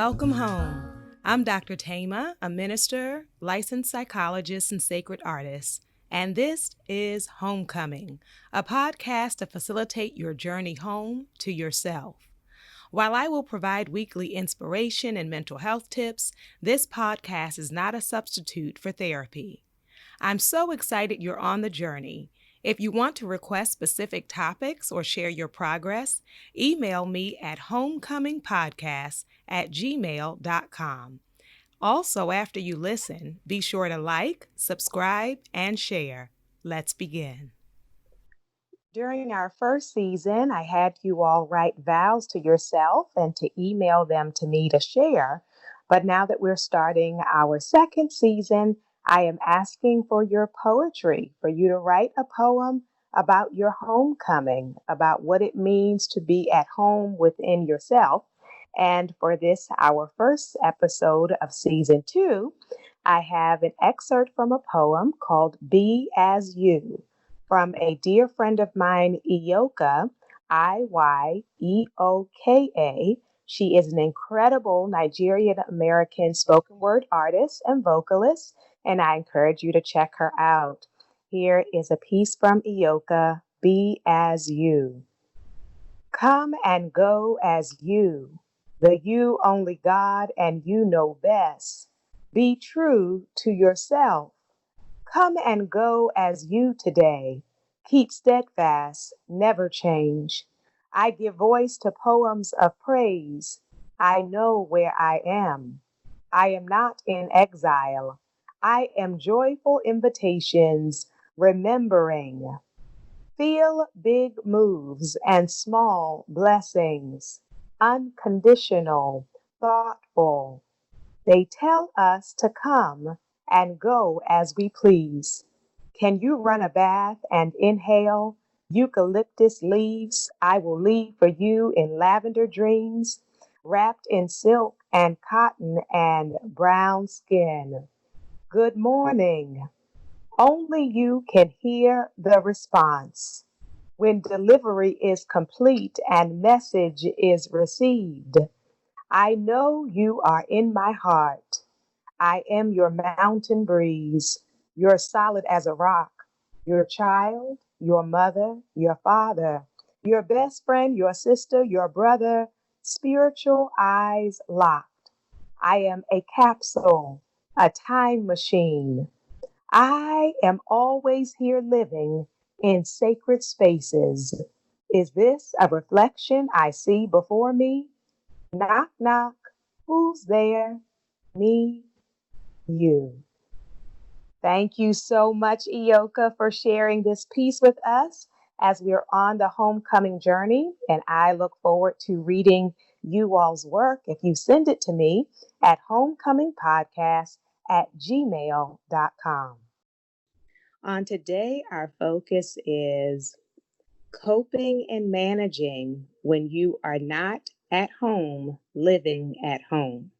Welcome home. I'm Dr. Thema, a minister, licensed psychologist, and sacred artist, and this is Homecoming, a podcast to facilitate your journey home to yourself. While I will provide weekly inspiration and mental health tips, this podcast is not a substitute for therapy. I'm so excited you're on the journey. If you want to request specific topics or share your progress, email me at homecomingpodcast@gmail.com. Also, after you listen, be sure to like, subscribe, and share. Let's begin. During our first season, I had you all write vows to yourself and to email them to me to share. But now that we're starting our second season, I am asking for your poetry, for you to write a poem about your homecoming, about what it means to be at home within yourself. And for this, our first episode of season 2, I have an excerpt from a poem called Be As You from a dear friend of mine, Iyoka, Iyeoka. She is an incredible Nigerian American spoken word artist and vocalist, and I encourage you to check her out. Here is a piece from Iyoka, Be As You. Come and go as you, the you only God and you know best. Be true to yourself. Come and go as you today. Keep steadfast, never change. I give voice to poems of praise. I know where I am. I am not in exile. I am joyful invitations, remembering. Feel big moves and small blessings, unconditional, thoughtful. They tell us to come and go as we please. Can you run a bath and inhale eucalyptus leaves? I will leave for you in lavender dreams, wrapped in silk and cotton and brown skin. Good morning. Only you can hear the response. When delivery is complete and message is received, I know you are in my heart. I am your mountain breeze. You're solid as a rock. Your child, your mother, your father, your best friend, your sister, your brother, spiritual eyes locked. I am a capsule, a time machine. I am always here living in sacred spaces. Is this a reflection I see before me? Knock, knock. Who's there? Me, you. Thank you so much, Iyoka, for sharing this piece with us as we're on the homecoming journey. And I look forward to reading you all's work if you send it to me at homecomingpodcast@gmail.com. On today, our focus is coping and managing when you are not at home, living at home.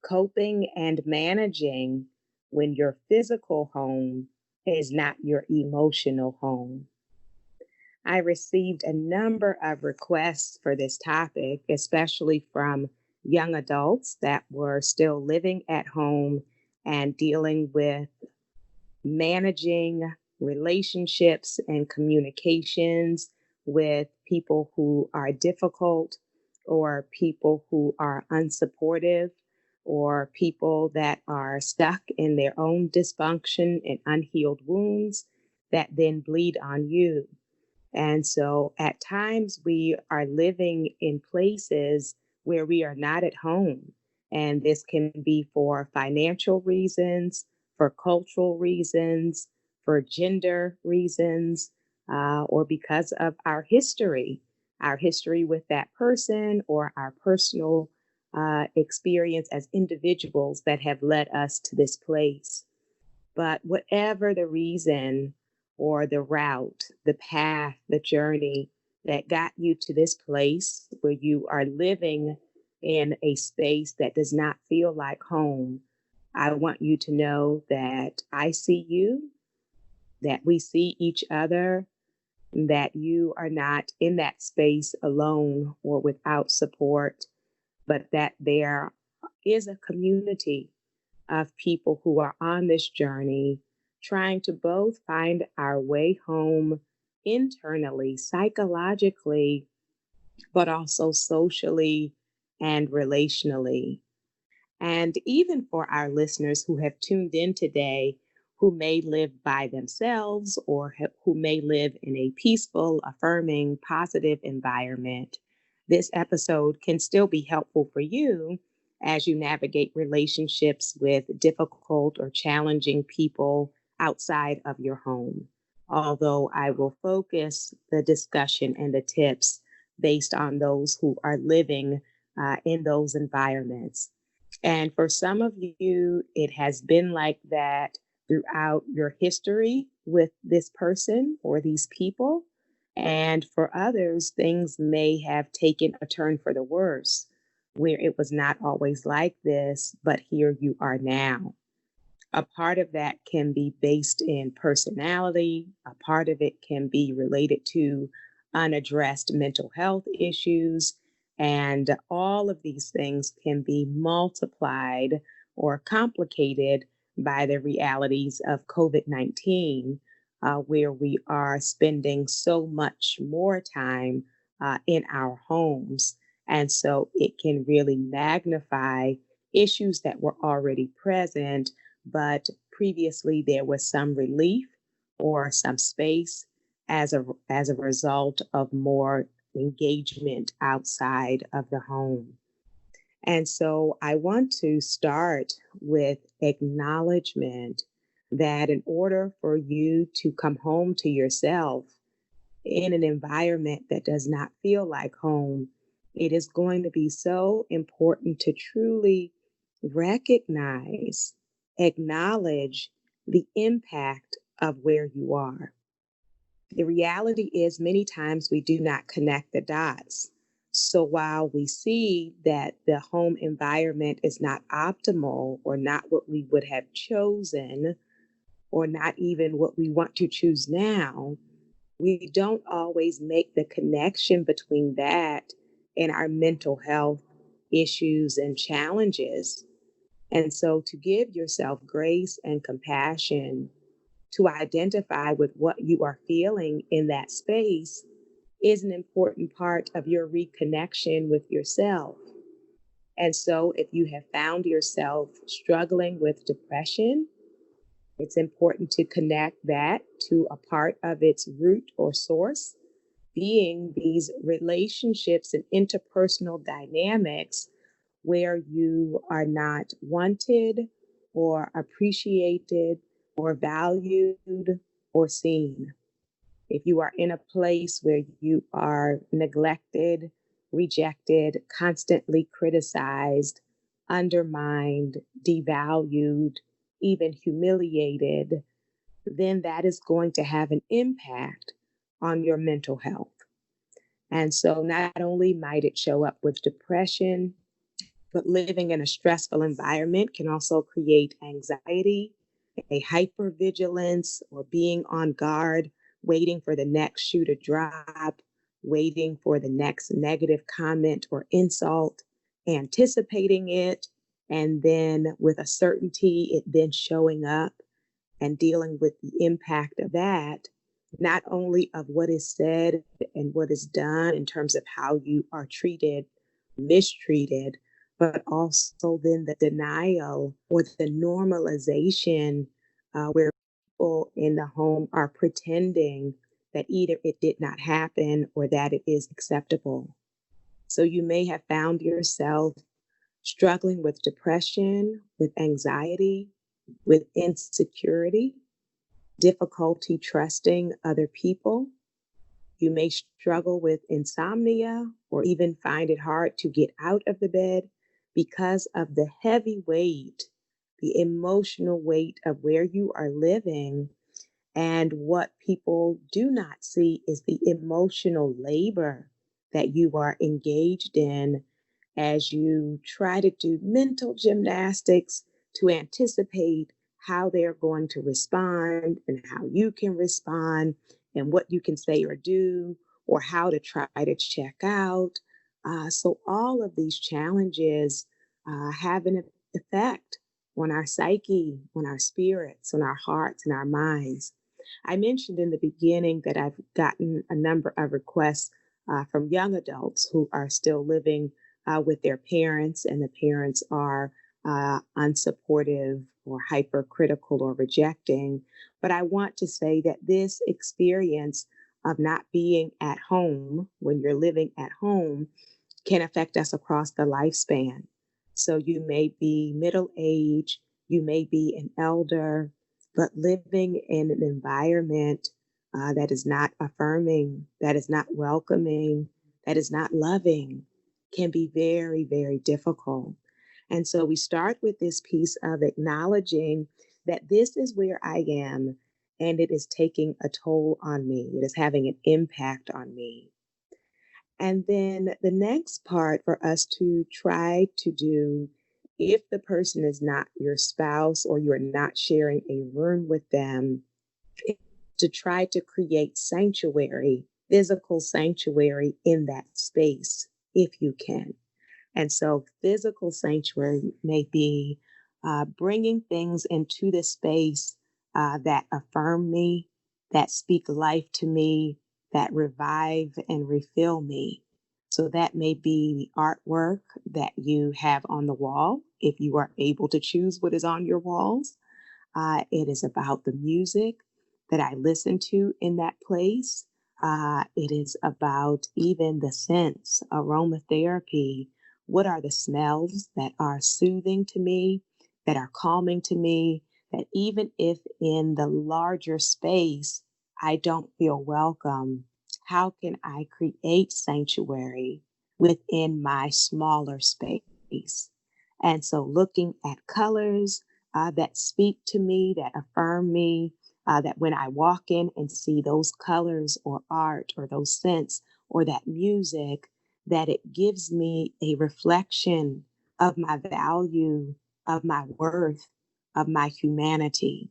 Coping and managing when your physical home is not your emotional home. I received a number of requests for this topic, especially from young adults that were still living at home and dealing with managing relationships and communications with people who are difficult or people who are unsupportive or people that are stuck in their own dysfunction and unhealed wounds that then bleed on you. And so at times we are living in places where we are not at home. And this can be for financial reasons, for cultural reasons, for gender reasons, or because of our history with that person or our personal experience as individuals that have led us to this place. But whatever the reason or the route, the path, the journey that got you to this place where you are living in a space that does not feel like home, I want you to know that I see you, that we see each other, that you are not in that space alone or without support. but that there is a community of people who are on this journey trying to both find our way home internally, psychologically, but also socially and relationally. And even for our listeners who have tuned in today, who may live by themselves or who may live in a peaceful, affirming, positive environment, this episode can still be helpful for you as you navigate relationships with difficult or challenging people outside of your home. Although I will focus the discussion and the tips based on those who are living in those environments. And for some of you, it has been like that throughout your history with this person or these people. And for others, things may have taken a turn for the worse, where it was not always like this, but here you are now. A part of that can be based in personality, a part of it can be related to unaddressed mental health issues, and all of these things can be multiplied or complicated by the realities of COVID 19, where we are spending so much more time in our homes. And so it can really magnify issues that were already present, but previously there was some relief or some space as a result of more engagement outside of the home. And so I want to start with acknowledgement that in order for you to come home to yourself in an environment that does not feel like home, it is going to be so important to truly recognize, acknowledge the impact of where you are. The reality is, many times we do not connect the dots. So while we see that the home environment is not optimal or not what we would have chosen, or not even what we want to choose now, we don't always make the connection between that and our mental health issues and challenges. And so to give yourself grace and compassion to identify with what you are feeling in that space is an important part of your reconnection with yourself. And so if you have found yourself struggling with depression, it's important to connect that to a part of its root or source, being these relationships and interpersonal dynamics where you are not wanted or appreciated or valued or seen. If you are in a place where you are neglected, rejected, constantly criticized, undermined, devalued, even humiliated, then that is going to have an impact on your mental health. And so not only might it show up with depression, but living in a stressful environment can also create anxiety, a hypervigilance, or being on guard, waiting for the next shoe to drop, waiting for the next negative comment or insult, anticipating it, and then with a certainty, it then showing up and dealing with the impact of that, not only of what is said and what is done in terms of how you are treated, mistreated, but also then the denial or the normalization where people in the home are pretending that either it did not happen or that it is acceptable. So you may have found yourself struggling with depression, with anxiety, with insecurity, difficulty trusting other people. You may struggle with insomnia or even find it hard to get out of the bed because of the heavy weight, the emotional weight of where you are living. And what people do not see is the emotional labor that you are engaged in as you try to do mental gymnastics to anticipate how they're going to respond and how you can respond and what you can say or do or how to try to check out. So all of these challenges have an effect on our psyche, on our spirits, on our hearts, and our minds. I mentioned in the beginning that I've gotten a number of requests from young adults who are still living with their parents, and the parents are unsupportive or hypercritical or rejecting. But I want to say that this experience of not being at home when you're living at home can affect us across the lifespan. So you may be middle age, you may be an elder, but living in an environment that is not affirming, that is not welcoming, that is not loving can be very, very difficult. And so we start with this piece of acknowledging that this is where I am and it is taking a toll on me. It is having an impact on me. And then the next part for us to try to do, if the person is not your spouse or you're not sharing a room with them, is to try to create sanctuary, physical sanctuary in that space if you can. And so, physical sanctuary may be bringing things into the space that affirm me, that speak life to me, that revive and refill me. So, that may be the artwork that you have on the wall, if you are able to choose what is on your walls. It is about the music that I listen to in that place. It is about even the scents, aromatherapy. What are the smells that are soothing to me, that are calming to me, that even if in the larger space I don't feel welcome, how can I create sanctuary within my smaller space? And so looking at colors, that speak to me, that affirm me, that when I walk in and see those colors or art or those scents or that music, that it gives me a reflection of my value, of my worth, of my humanity.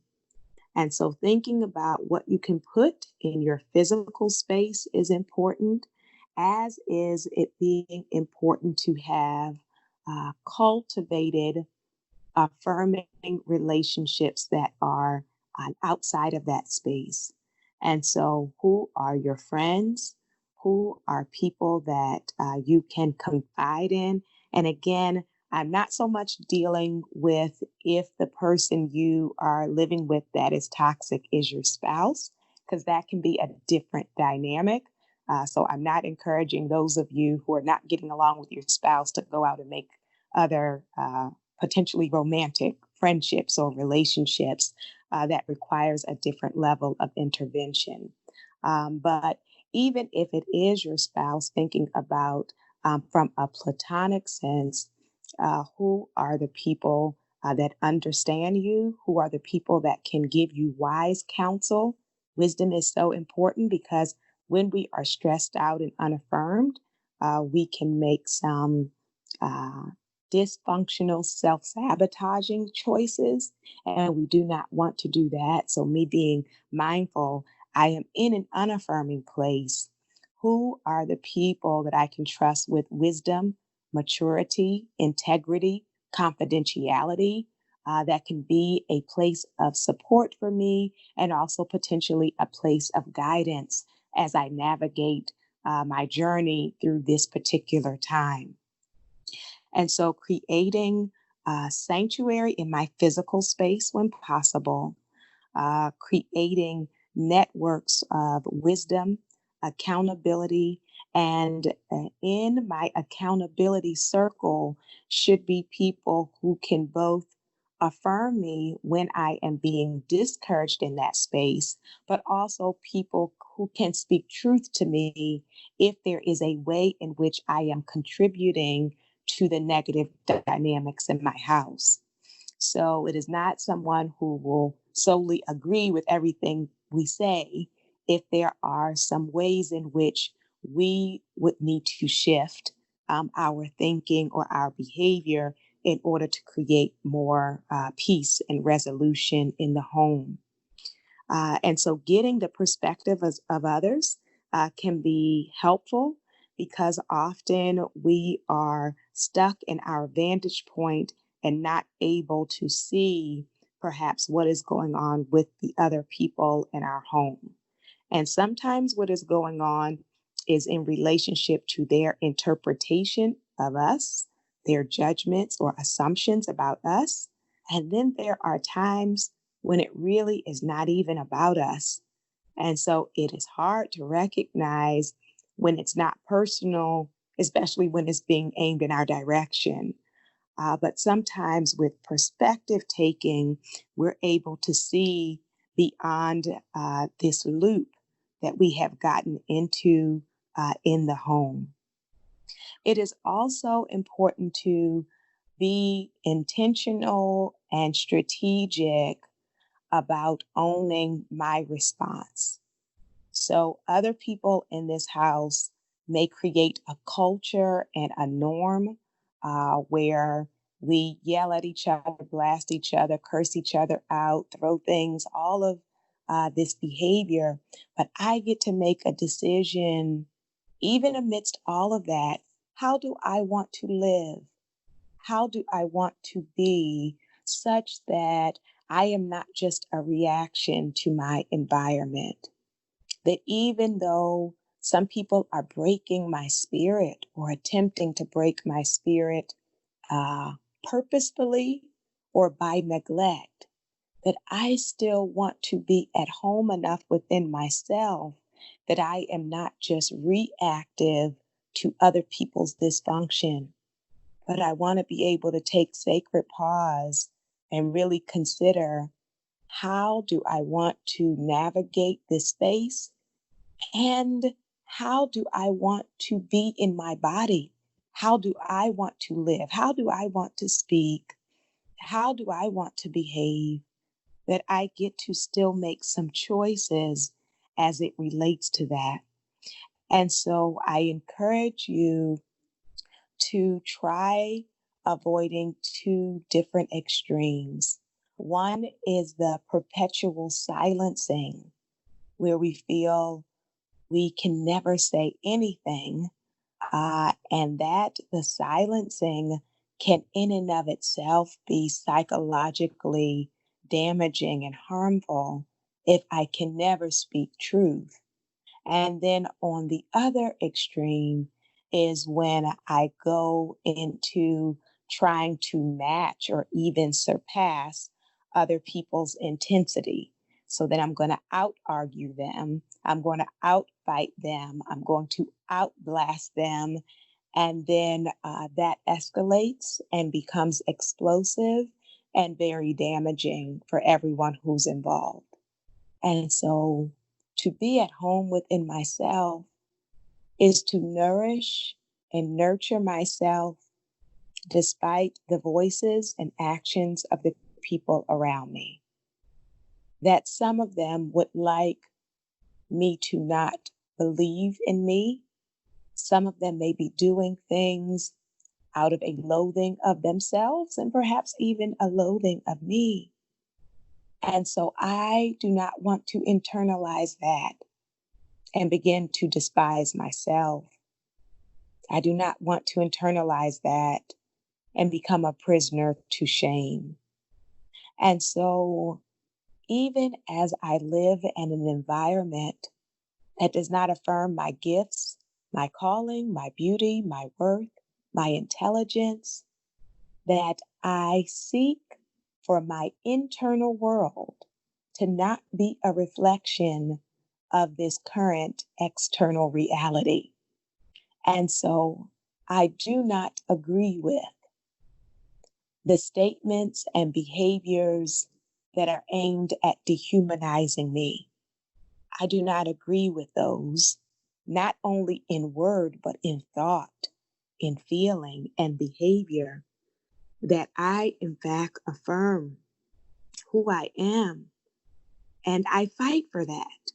And so thinking about what you can put in your physical space is important, as is it being important to have cultivated affirming relationships that are outside of that space. And so, who are your friends? Who are people that you can confide in? And again, I'm not so much dealing with if the person you are living with that is toxic is your spouse, because that can be a different dynamic. So I'm not encouraging those of you who are not getting along with your spouse to go out and make other potentially romantic friendships or relationships that requires a different level of intervention. But even if it is your spouse, thinking about from a platonic sense, who are the people that understand you? Who are the people that can give you wise counsel? Wisdom is so important because when we are stressed out and unaffirmed, we can make some uh, dysfunctional, self sabotaging choices. And we do not want to do that. So, me being mindful, I am in an unaffirming place. Who are the people that I can trust with wisdom, maturity, integrity, confidentiality? That can be a place of support for me and also potentially a place of guidance as I navigate my journey through this particular time. And so creating sanctuary in my physical space when possible, creating networks of wisdom, accountability, and in my accountability circle should be people who can both affirm me when I am being discouraged in that space, but also people who can speak truth to me if there is a way in which I am contributing to the negative dynamics in my house. So it is not someone who will solely agree with everything we say. If there are some ways in which we would need to shift our thinking or our behavior in order to create more peace and resolution in the home. And so getting the perspective of others can be helpful because often we are stuck in our vantage point and not able to see perhaps what is going on with the other people in our home. And sometimes what is going on is in relationship to their interpretation of us, their judgments or assumptions about us. And then there are times when it really is not even about us. And so it is hard to recognize when it's not personal, especially when it's being aimed in our direction. But sometimes with perspective taking, we're able to see beyond this loop that we have gotten into in the home. It is also important to be intentional and strategic about owning my response. So, other people in this house may create a culture and a norm where we yell at each other, blast each other, curse each other out, throw things, all of this behavior. But I get to make a decision, even amidst all of that. How do I want to live? How do I want to be such that I am not just a reaction to my environment? That even though some people are breaking my spirit or attempting to break my spirit uh, purposefully or by neglect, that I still want to be at home enough within myself that I am not just reactive to other people's dysfunction, but I want to be able to take sacred pause and really consider, how do I want to navigate this space? And how do I want to be in my body? How do I want to live? How do I want to speak? How do I want to behave? That I get to still make some choices as it relates to that. And so I encourage you to try avoiding two different extremes. One is the perpetual silencing, where we feel we can never say anything, and that the silencing can, in and of itself, be psychologically damaging and harmful if I can never speak truth. And then on the other extreme is when I go into trying to match or even surpass other people's intensity. So then I'm going to out argue them. I'm going to out fight them. I'm going to out blast them. And then that escalates and becomes explosive and very damaging for everyone who's involved. And so to be at home within myself is to nourish and nurture myself despite the voices and actions of the people around me. That some of them would like me to not believe in me. Some of them may be doing things out of a loathing of themselves and perhaps even a loathing of me. And so I do not want to internalize that and begin to despise myself. I do not want to internalize that and become a prisoner to shame. And so, even as I live in an environment that does not affirm my gifts, my calling, my beauty, my worth, my intelligence, that I seek for my internal world to not be a reflection of this current external reality. And so I do not agree with the statements and behaviors that are aimed at dehumanizing me. I do not agree with those, not only in word, but in thought, in feeling and behavior, that I, in fact, affirm who I am. And I fight for that,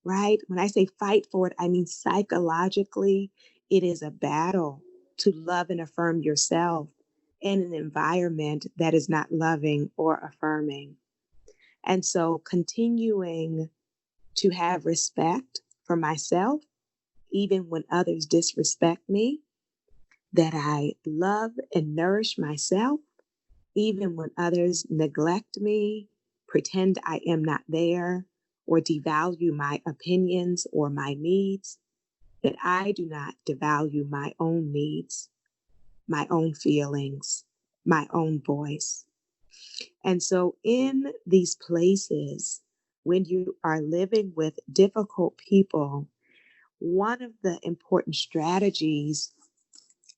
right? When I say fight for it, I mean psychologically, it is a battle to love and affirm yourself in an environment that is not loving or affirming. And so continuing to have respect for myself, even when others disrespect me, that I love and nourish myself, even when others neglect me, pretend I am not there, or devalue my opinions or my needs, that I do not devalue my own needs, my own feelings, my own voice. And so, in these places, when you are living with difficult people, one of the important strategies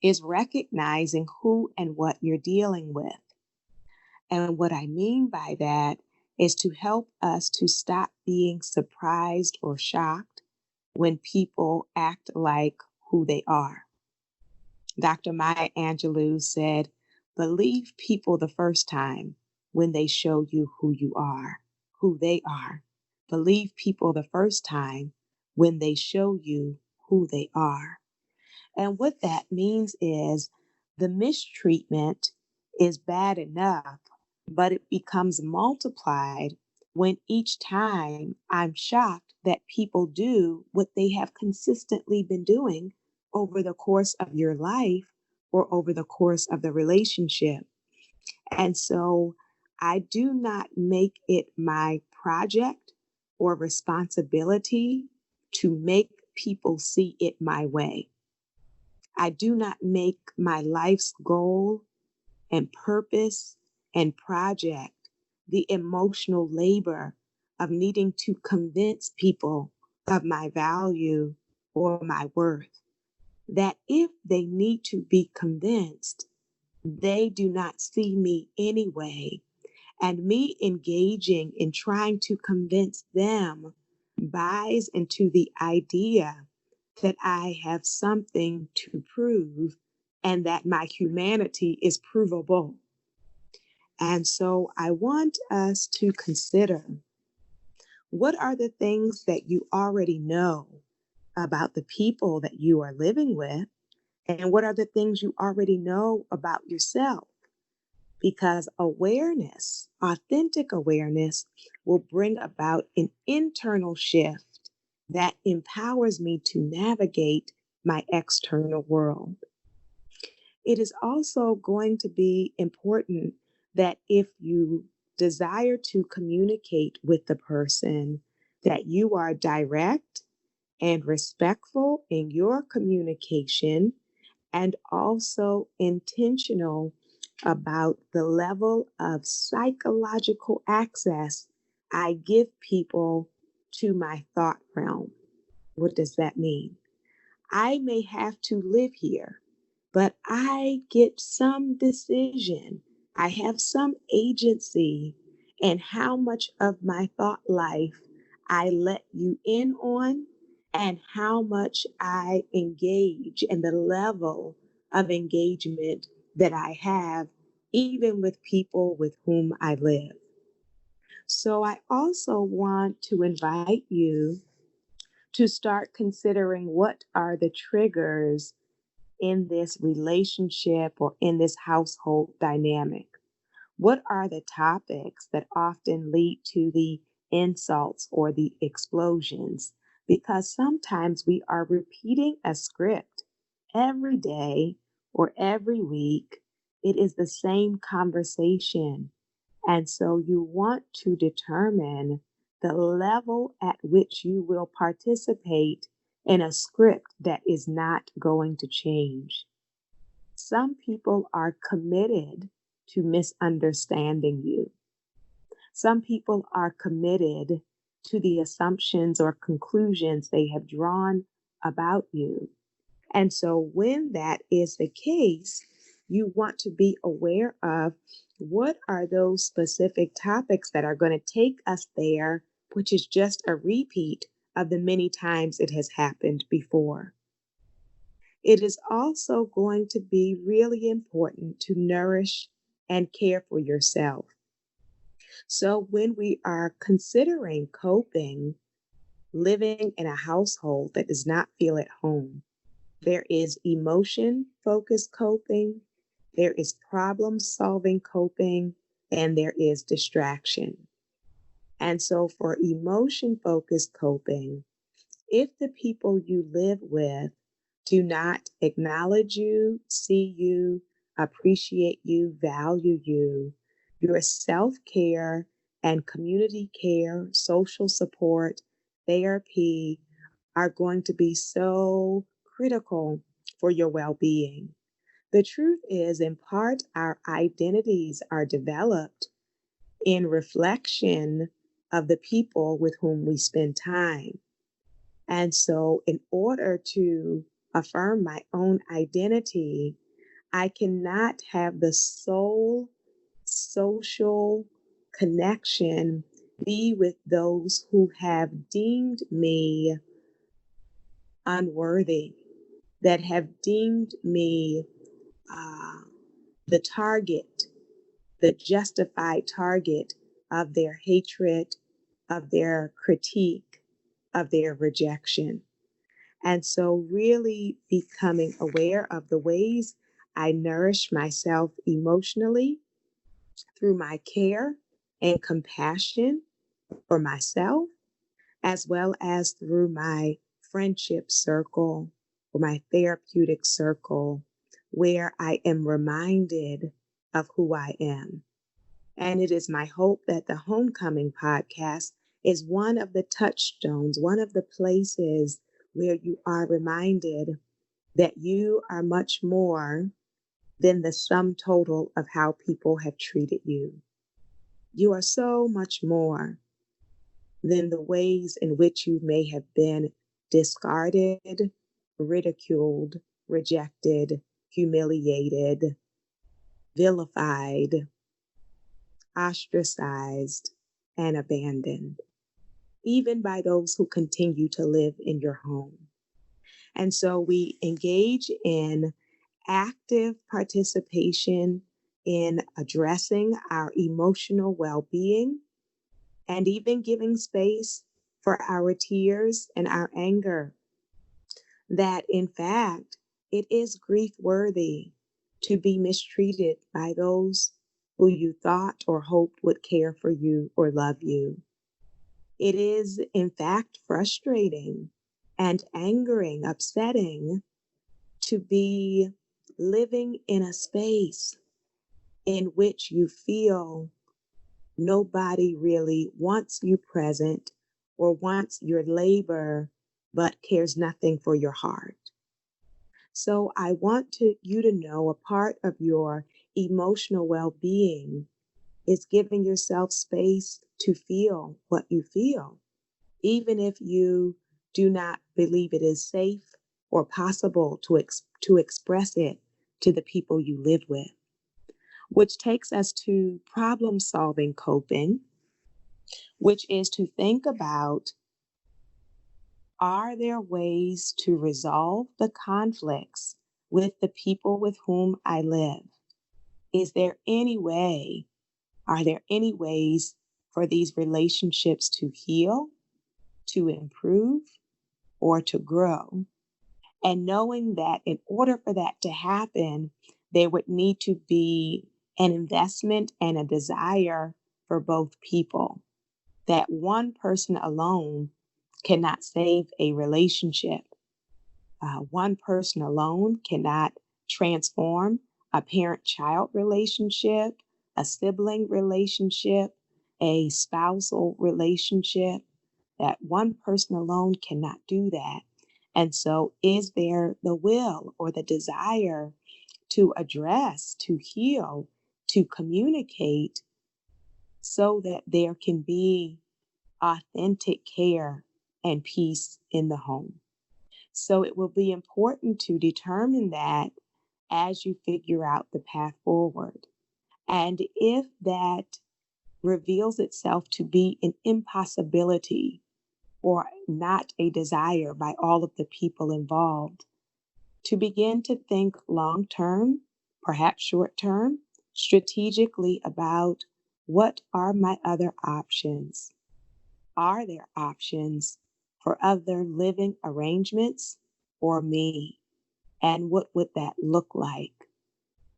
is recognizing who and what you're dealing with. And what I mean by that is to help us to stop being surprised or shocked when people act like who they are. Dr. Maya Angelou said, believe people the first time when they show you who you are, who they are. Believe people the first time when they show you who they are. And what that means is the mistreatment is bad enough, but it becomes multiplied when each time I'm shocked that people do what they have consistently been doing over the course of your life or over the course of the relationship. And so I do not make it my project or responsibility to make people see it my way. I do not make my life's goal and purpose and project the emotional labor of needing to convince people of my value or my worth. That if they need to be convinced, they do not see me anyway. And me engaging in trying to convince them buys into the idea that I have something to prove and that my humanity is provable. And so I want us to consider, what are the things that you already know about the people that you are living with? And what are the things you already know about yourself? Because awareness, authentic awareness, will bring about an internal shift that empowers me to navigate my external world. It is also going to be important that if you desire to communicate with the person, that you are direct and respectful in your communication and also intentional about the level of psychological access I give people to my thought realm. What does that mean? I may have to live here, but I get some decision. I have some agency in how much of my thought life I let you in on and how much I engage and the level of engagement that I have, even with people with whom I live. So I also want to invite you to start considering what are the triggers in this relationship or in this household dynamic. What are the topics that often lead to the insults or the explosions? Because sometimes we are repeating a script every day or every week. It is the same conversation. And so you want to determine the level at which you will participate in a script that is not going to change. Some people are committed to misunderstanding you. Some people are committed to the assumptions or conclusions they have drawn about you. And so when that is the case, you want to be aware of what are those specific topics that are going to take us there, which is just a repeat of the many times it has happened before. It is also going to be really important to nourish and care for yourself. So when we are considering coping, living in a household that does not feel at home, there is emotion focused coping, there is problem solving coping, and there is distraction. And so for emotion focused coping, if the people you live with do not acknowledge you, see you, appreciate you, value you, your self care and community care, social support, therapy are going to be so critical for your well being. The truth is, in part, our identities are developed in reflection of the people with whom we spend time. And so, in order to affirm my own identity, I cannot have the sole social connection be with those who have deemed me unworthy, that have deemed me uh, the target, the justified target of their hatred, of their critique, of their rejection. And so, really becoming aware of the ways I nourish myself emotionally through my care and compassion for myself, as well as through my friendship circle or my therapeutic circle, where I am reminded of who I am. And it is my hope that the Homecoming podcast is one of the touchstones, one of the places where you are reminded that you are much more than the sum total of how people have treated you. You are so much more than the ways in which you may have been discarded, ridiculed, rejected, humiliated, vilified, ostracized, and abandoned, even by those who continue to live in your home. And so we engage in active participation in addressing our emotional well being and even giving space for our tears and our anger. That in fact, it is grief worthy to be mistreated by those who you thought or hoped would care for you or love you. It is in fact frustrating and angering, upsetting to be living in a space in which you feel nobody really wants you present or wants your labor, but cares nothing for your heart. So I want you to know a part of your emotional well-being is giving yourself space to feel what you feel, even if you do not believe it is safe or possible to express it to the people you live with. Which takes us to problem solving coping, which is to think about, are there ways to resolve the conflicts with the people with whom I live? Is there any way, are there any ways for these relationships to heal, to improve, or to grow? And knowing that in order for that to happen, there would need to be an investment and a desire for both people. That one person alone cannot save a relationship. One person alone cannot transform a parent-child relationship, a sibling relationship, a spousal relationship. That one person alone cannot do that. And so is there the will or the desire to address, to heal, to communicate so that there can be authentic care and peace in the home? So it will be important to determine that as you figure out the path forward. And if that reveals itself to be an impossibility or not a desire by all of the people involved, to begin to think long term, perhaps short term, strategically about what are my other options? Are there options for other living arrangements or me? And what would that look like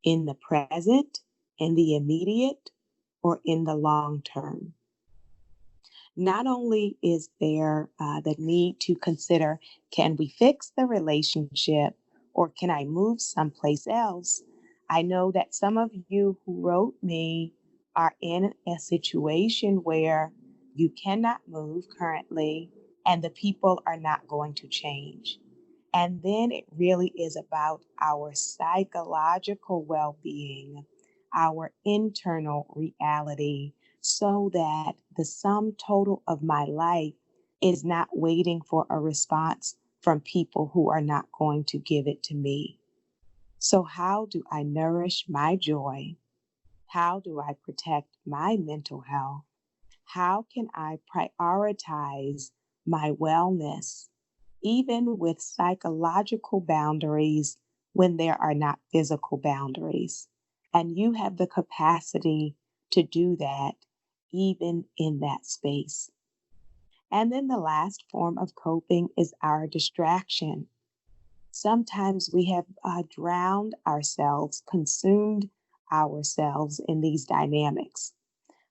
in the present, in the immediate, or in the long term? Not only is there the need to consider, can we fix the relationship or can I move someplace else? I know that some of you who wrote me are in a situation where you cannot move currently and the people are not going to change. And then it really is about our psychological well being, our internal reality, so that the sum total of my life is not waiting for a response from people who are not going to give it to me. So, how do I nourish my joy? How do I protect my mental health? How can I prioritize my wellness, even with psychological boundaries when there are not physical boundaries? And you have the capacity to do that even in that space. And then the last form of coping is our distraction. Sometimes we have drowned ourselves, consumed ourselves in these dynamics.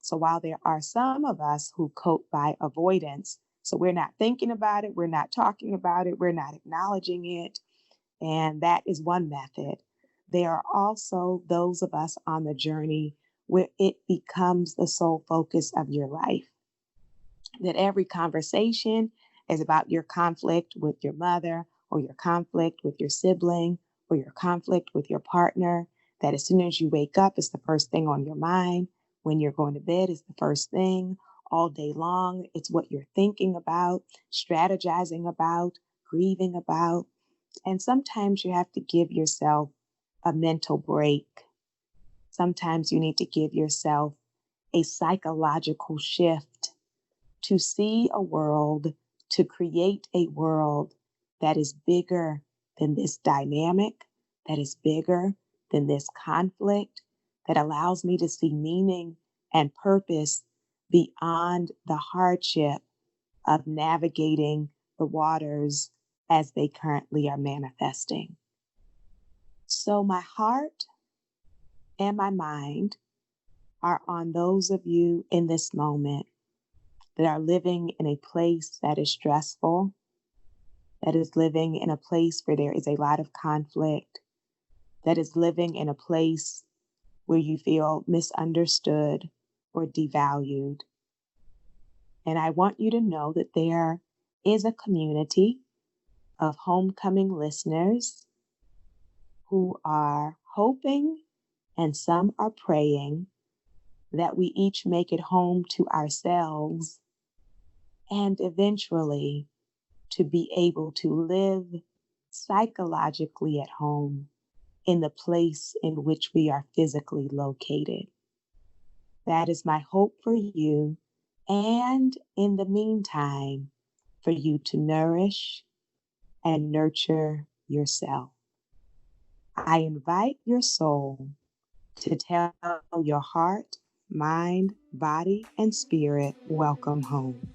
So while there are some of us who cope by avoidance, so we're not thinking about it, we're not talking about it, we're not acknowledging it, and that is one method. There are also those of us on the journey where it becomes the sole focus of your life, that every conversation is about your conflict with your mother or your conflict with your sibling or your conflict with your partner, that as soon as you wake up, it's the first thing on your mind. When you're going to bed, it's the first thing. All day long, it's what you're thinking about, strategizing about, grieving about. And sometimes you have to give yourself a mental break. Sometimes you need to give yourself a psychological shift to see a world, to create a world that is bigger than this dynamic, that is bigger than this conflict, that allows me to see meaning and purpose beyond the hardship of navigating the waters as they currently are manifesting. So my heart and my mind are on those of you in this moment that are living in a place that is stressful, that is living in a place where there is a lot of conflict, that is living in a place where you feel misunderstood or devalued. And I want you to know that there is a community of homecoming listeners who are hoping and some are praying that we each make it home to ourselves and eventually to be able to live psychologically at home in the place in which we are physically located. That is my hope for you. And in the meantime, for you to nourish and nurture yourself. I invite your soul to tell your heart, mind, body, and spirit, welcome home.